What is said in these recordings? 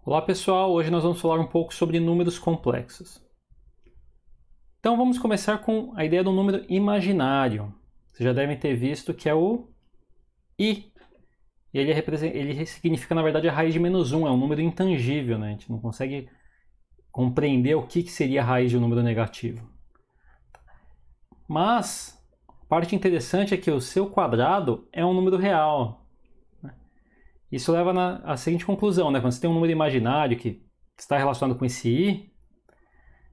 Olá pessoal, hoje nós vamos falar um pouco sobre números complexos. Então vamos começar com a ideia do número imaginário. Vocês já devem ter visto que é o I. E ele significa na verdade a raiz de -1, é um número intangível, né? A gente não consegue compreender o que seria a raiz de um número negativo. Mas a parte interessante é que o seu quadrado é um número real. Isso leva à seguinte conclusão, né? Quando você tem um número imaginário que está relacionado com esse i,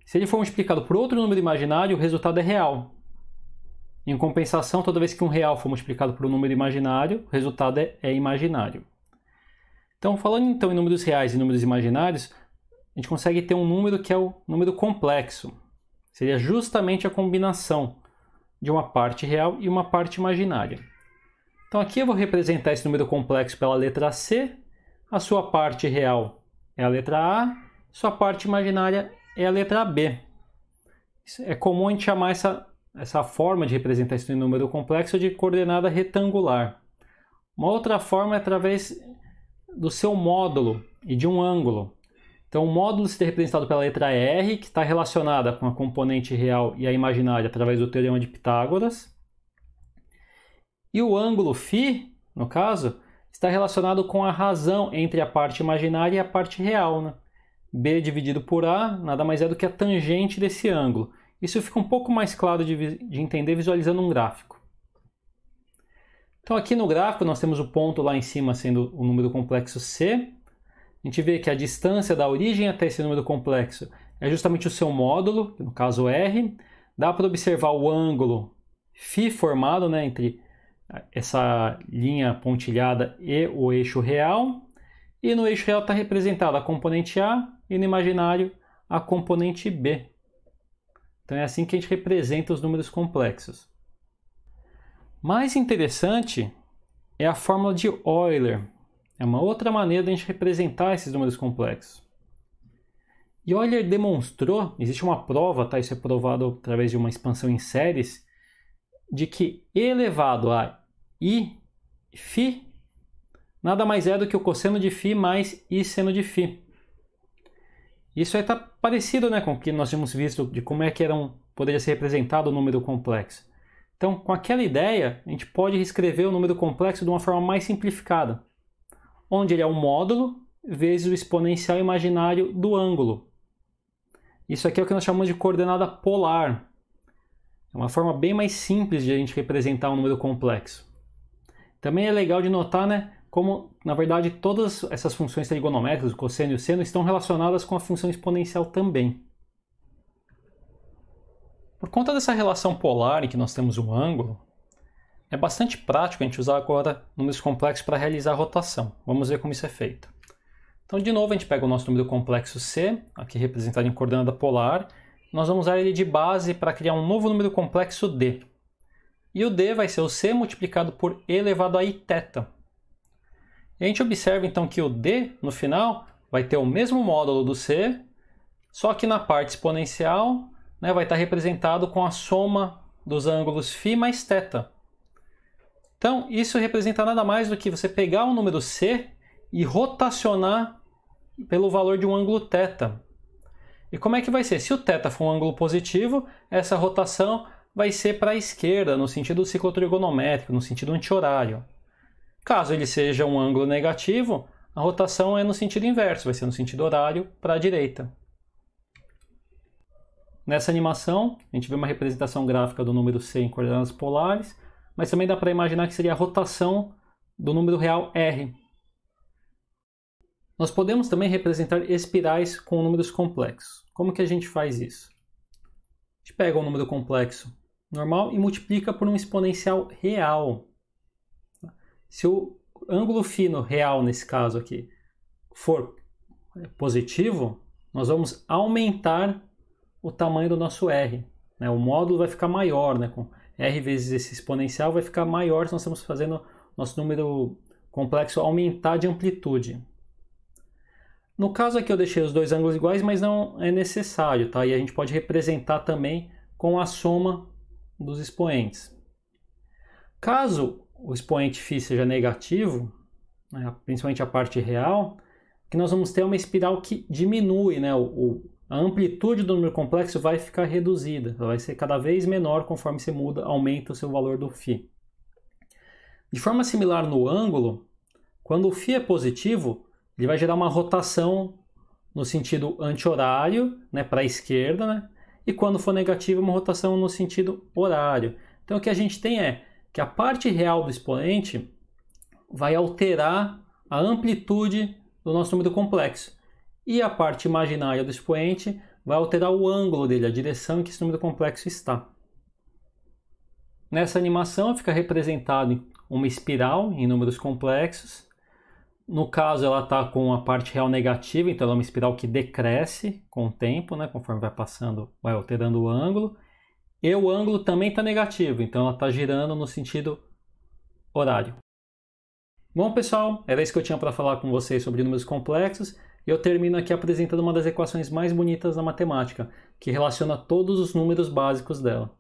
se ele for multiplicado por outro número imaginário, o resultado é real. Em compensação, toda vez que um real for multiplicado por um número imaginário, o resultado é imaginário. Então, falando então em números reais e números imaginários, a gente consegue ter um número que é o número complexo. Seria justamente a combinação de uma parte real e uma parte imaginária. Então aqui eu vou representar esse número complexo pela letra C, a sua parte real é a letra A, sua parte imaginária é a letra B. É comum a gente chamar essa forma de representar esse número complexo de coordenada retangular. Uma outra forma é através do seu módulo e de um ângulo. Então o módulo está representado pela letra R, que está relacionada com a componente real e a imaginária através do teorema de Pitágoras. E o ângulo φ, no caso, está relacionado com a razão entre a parte imaginária e a parte real, né? B dividido por A nada mais é do que a tangente desse ângulo. Isso fica um pouco mais claro de entender visualizando um gráfico. Então aqui no gráfico nós temos o ponto lá em cima sendo o número complexo C. A gente vê que a distância da origem até esse número complexo é justamente o seu módulo, no caso R. Dá para observar o ângulo φ formado, né, entre essa linha pontilhada e o eixo real. E no eixo real está representada a componente A e no imaginário a componente B. Então é assim que a gente representa os números complexos. Mais interessante é a fórmula de Euler. É uma outra maneira de a gente representar esses números complexos. E Euler demonstrou, existe uma prova, tá? Isso é provado através de uma expansão em séries, de que e elevado a i φ nada mais é do que o cosseno de φ mais i seno de φ. Isso aí está parecido, né, com o que nós tínhamos visto de como é que poderia ser representado o número complexo. Então, com aquela ideia, a gente pode reescrever o número complexo de uma forma mais simplificada, onde ele é um módulo vezes o exponencial imaginário do ângulo. Isso aqui é o que nós chamamos de coordenada polar. É uma forma bem mais simples de a gente representar um número complexo. Também é legal de notar, né, como, na verdade, todas essas funções trigonométricas, o cosseno e o seno, estão relacionadas com a função exponencial também. Por conta dessa relação polar em que nós temos um ângulo, é bastante prático a gente usar agora números complexos para realizar a rotação. Vamos ver como isso é feito. Então, de novo, a gente pega o nosso número complexo C, aqui representado em coordenada polar. Nós vamos usar ele de base para criar um novo número complexo D. E o D vai ser o C multiplicado por e elevado a iθ. E a gente observa então que o D, no final, vai ter o mesmo módulo do C, só que na parte exponencial, né, vai estar representado com a soma dos ângulos φ mais θ. Então, isso representa nada mais do que você pegar um número C e rotacionar pelo valor de um ângulo θ. E como é que vai ser? Se o θ for um ângulo positivo, essa rotação vai ser para a esquerda, no sentido do ciclo trigonométrico, no sentido anti-horário. Caso ele seja um ângulo negativo, a rotação é no sentido inverso, vai ser no sentido horário para a direita. Nessa animação, a gente vê uma representação gráfica do número C em coordenadas polares, mas também dá para imaginar que seria a rotação do número real R. Nós podemos também representar espirais com números complexos. Como que a gente faz isso? A gente pega um número complexo normal e multiplica por um exponencial real. Se o ângulo φ real, nesse caso aqui, for positivo, nós vamos aumentar o tamanho do nosso R. O módulo vai ficar maior, né? Com R vezes esse exponencial vai ficar maior se nós estamos fazendo nosso número complexo aumentar de amplitude. No caso aqui eu deixei os dois ângulos iguais, mas não é necessário, tá? E a gente pode representar também com a soma dos expoentes. Caso o expoente φ seja negativo, né, principalmente a parte real, o que nós vamos ter uma espiral que diminui, né? A amplitude do número complexo vai ficar reduzida, ela vai ser cada vez menor conforme você muda, aumenta o seu valor do φ. De forma similar no ângulo, quando o φ é positivo, ele vai gerar uma rotação no sentido anti-horário, né, para a esquerda, né? E quando for negativo, uma rotação no sentido horário. Então o que a gente tem é que a parte real do expoente vai alterar a amplitude do nosso número complexo. E a parte imaginária do expoente vai alterar o ângulo dele, a direção em que esse número complexo está. Nessa animação fica representado uma espiral em números complexos. No caso, ela está com a parte real negativa, então ela é uma espiral que decresce com o tempo, né, conforme vai passando, vai alterando o ângulo. E o ângulo também está negativo, então ela está girando no sentido horário. Bom, pessoal, era isso que eu tinha para falar com vocês sobre números complexos. E eu termino aqui apresentando uma das equações mais bonitas da matemática, que relaciona todos os números básicos dela.